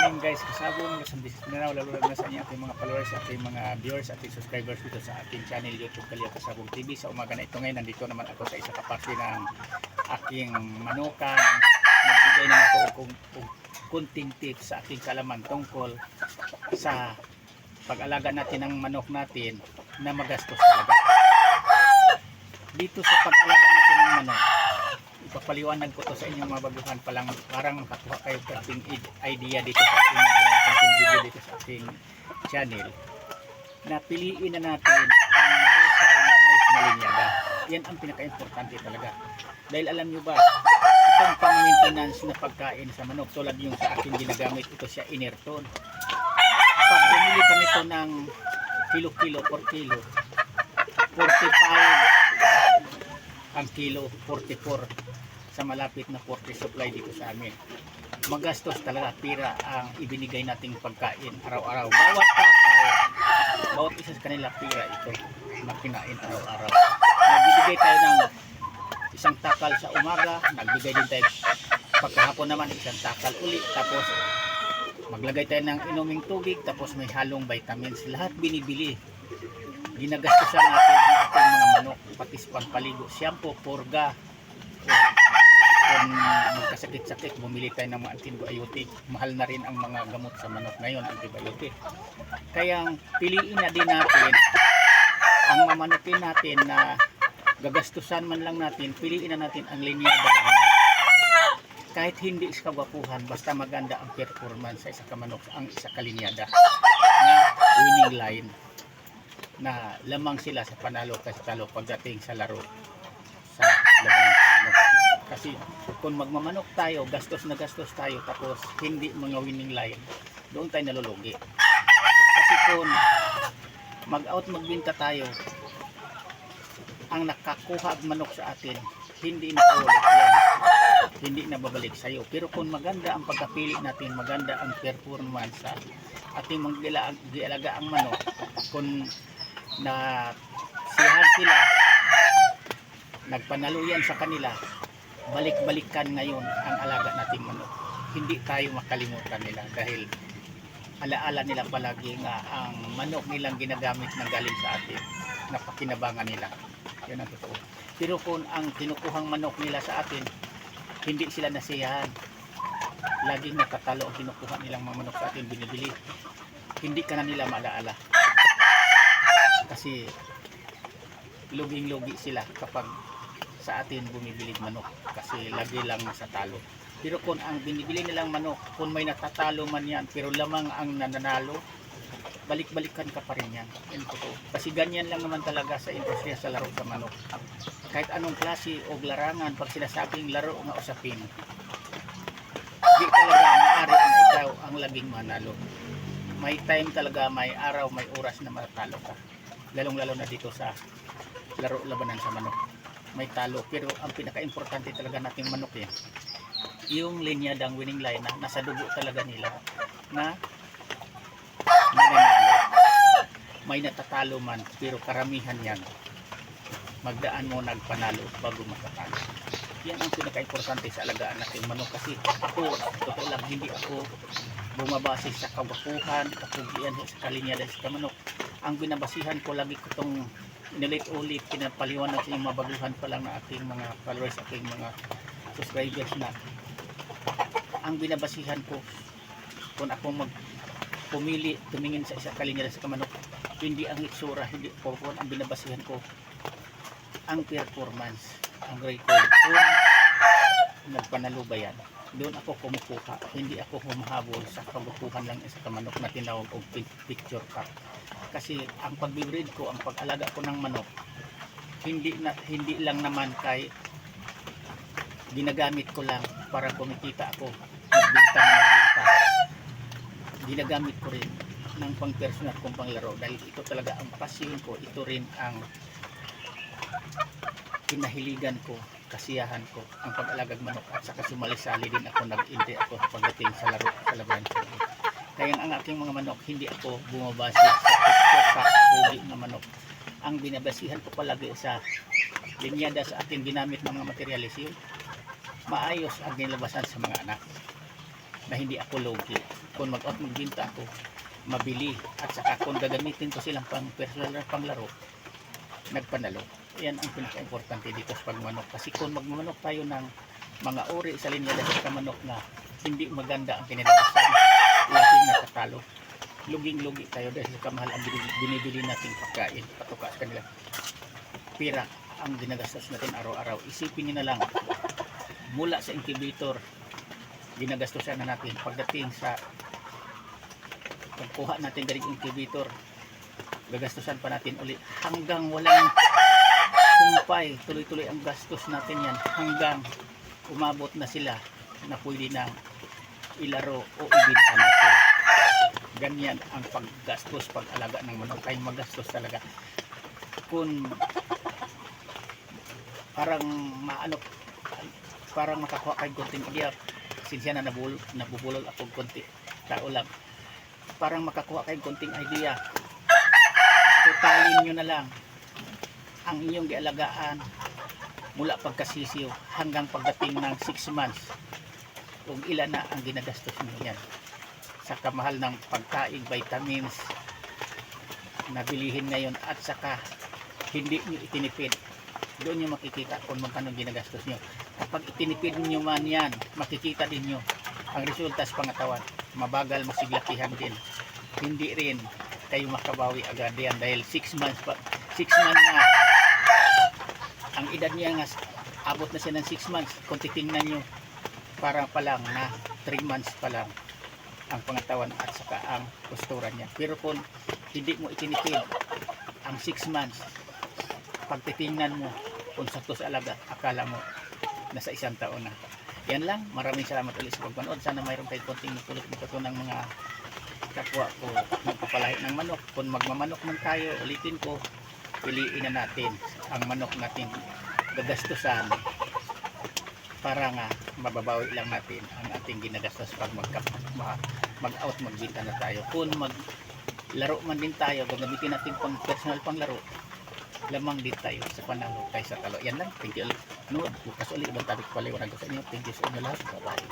morning guys, kasabong sa business na lalo na sa inyo ating mga followers, ating mga viewers, ating subscribers dito sa ating channel YouTube Kalya Kasabong TV. Sa umaga na ito ngayon, nandito naman ako sa isa kaparte ng aking manukan. Nagbigay naman ako kung kunting tips sa aking kalaman tungkol sa pag-alaga natin ng manok natin na magastos talaga. Dito sa pag-alaga natin ng manok, ipapaliwanag ko to sa inyong mga baguhan pa lang, parang makakuha kayo ng idea dito sa ating video dito sa ating channel, na piliin na natin ang mahusay na ayos na linyada. Yan ang pinaka-importante talaga, dahil alam nyo ba, itong pang-maintenance na pagkain sa manok, tulad yung sa ating ginagamit, ito siya inerton. Pag bumili ka nito ng kilo-kilo per kilo, 45 ang kilo, 44 sa malapit na 40 supply dito sa amin. Magastos talaga pira ang ibinigay nating pagkain araw-araw. Bawat takal, bawat isa sa kanila pira ito na kinain araw-araw. Nagbibigay tayo ng isang takal sa umaga, nagbigay din tayo pagkahapon naman isang takal uli, tapos maglagay tayo ng inuming tubig, tapos may halong vitamins. Lahat binibili. Ginagastusan natin ang ating mga manok, patis pampaligo, shampoo, purga. Kung magkasakit-sakit, bumili tayo ng mga antibiotic. Mahal na rin ang mga gamot sa manok ngayon, antibiotic. Kaya piliin na din natin ang mamanokin natin na gagastusan man lang natin, piliin na natin ang linyada. Kahit hindi sa kagwapuhan, basta maganda ang performance sa isa kamanok, ang isa kalinyada na winning line, na lamang sila sa panalo kasi talo pagdating sa laro sa laban ng manok. Kasi kung magmamanok tayo, gastos na gastos tayo, tapos hindi mga winning line, doon tayo nalulugi. Kasi kung mag-out magbinta tayo, ang nakakuha manok sa atin, hindi na ulit yan, hindi na babalik sa iyo. Pero kung maganda ang pagkapili natin, maganda ang performance sa ating mga gialaga ang manok, kung na siyahan sila, nagpanalo yan sa kanila, balik-balikan ngayon ang alaga nating manok. Hindi tayo makalimutan nila, dahil alaala nila palagi nga ang manok nilang ginagamit na galing sa atin, napakinabangan nila. Yan ang totoo. Pero kung ang kinukuhang manok nila sa atin, hindi sila nasiyahan, laging nakatalo ang kinukuha nilang mga manok sa atin, binibili, hindi ka na nila maalaala. Kasi luging-lugi sila kapag sa atin bumibili manok, kasi lagi lang sa talo. Pero kung ang binibili nilang manok, kung may natatalo man yan, pero lamang ang nananalo, balik-balikan ka pa rin yan. Kasi ganyan lang naman talaga sa industriya sa laro sa manok. Kahit anong klase o larangan, pag sinasabing laro nga usapin, di talaga maaari na ikaw ang laging manalo. May time talaga, may araw, may oras na matatalo ka. Lalong-lalo na dito sa laro labanan sa manok, may talo. Pero ang pinaka-importante talaga nating manok yan, yung linyadang winning line na nasa dugo talaga nila, na mananalo. May natatalo man, pero karamihan yan magdaan mo nagpanalo bago matatalo. Yan ang pinaka-importante sa alagaan natin manok. Kasi ako, totoo lang, hindi ako bumabase sa kawapuhan, kapugian sa kalinyada sa manok. Ang binabasihan ko, lagi ko itong inilit-ulit, pinapaliwanag sa inyong mabaguhan pa lang na aking mga followers, aking mga subscribers, na ang binabasihan ko kung ako pumili, tumingin sa isa kalinyada sa manok, hindi ang itsura, hindi po ang binabasihan ko, ang performance, ang record. Kung nagpanalo ba yan, doon ako kumukuha. Hindi ako humahabol sa kagupuhan lang isa kamanok na tinawag o picture pack. Kasi ang pagbibreed ko, ang pag-alaga ko ng manok, hindi lang naman kay ginagamit ko lang para kumikita ako, magbinta. Ginagamit ko rin ng pang personal kong panglaro, dahil ito talaga ang passion ko, ito rin ang kinahiligan ko, kasiyahan ko, ang pag-alagag manok. At saka sumali-sali din ako, nag-entry ako pagdating sa laro sa laban. Kaya ang aking mga manok, hindi ako bumabase sa picture pack pugi na manok. Ang binabasihan ko palagi sa linyada sa ating ginamit ng mga materialis, yun maayos ang nilabasan sa mga anak. na hindi ako logi. Kung mag-out magbinta ako, mabili. At saka kung gagamitin ko silang pang personal na panglaro, nagpanalo. Yan ang pinaka-importante dito sa pagmanok. Kasi kung magmanok tayo ng mga uri sa linya dahil sa manok na hindi maganda ang kinalabasan, laging natatalo. Luging-lugi tayo dahil sa kamahal ang binibili nating pagkain, patuka sa kanila. Pira ang ginagastos natin araw-araw. Isipin niyo na lang, mula sa incubator, ginagastosan na natin pagdating sa pagkuha natin galing incubator, gagastosan pa natin ulit hanggang walang kumpay. Tuloy-tuloy ang gastos natin yan hanggang umabot na sila na pwede nang ilaro o ibenta natin. Ganyan ang paggastos, pag-alaga ng manok ay magastos talaga. Kung parang parang makakuha kayo konting idea, sinsya na nabubulol ako konti tao lang, parang makakuha kayo konting idea, totalin nyo na lang ang inyong gialagaan mula pagkasisiyo hanggang pagdating ng 6 months kung ilan na ang ginagastos nyo yan sa kamahal ng pagkain, vitamins na bilihin ngayon, at saka hindi nyo itinipid. Doon nyo makikita kung magkano ginagastos nyo. Kapag itinipid nyo man yan, makikita din nyo ang resulta sa pangatawan. Mabagal, masiglakihan din. Hindi rin kayo makabawi agad yan dahil 6 months na ang edad niya nga, abot na siya ng 6 months. Kung titingnan nyo, para pa lang na 3 months pa lang ang pangatawan at saka ang postura niya. Pero kung hindi mo itinipid ang 6 months, pag titingnan mo kung sakto sa alaga, akala mo nasa 1 taon na. Yan lang, maraming salamat ulit sa pagpanood. Sana mayroon kayo konting napulot dito ng mga kapwa ko nagpapalahi ng manok. Kung magmamanok man tayo, ulitin ko, piliin na natin ang manok natin gagastusan para nga mababawi lang natin ang ating ginagastos pag mag-out, magbita na tayo. Kung maglaro man din tayo, gagamitin natin pang personal panglaro, lamang din tayo sa panalo kaysa talo. Yan lang, thank you. Bukas ulit, ibang topic pala yung sa inyo. Thank you sa inyo lahat. Bye bye.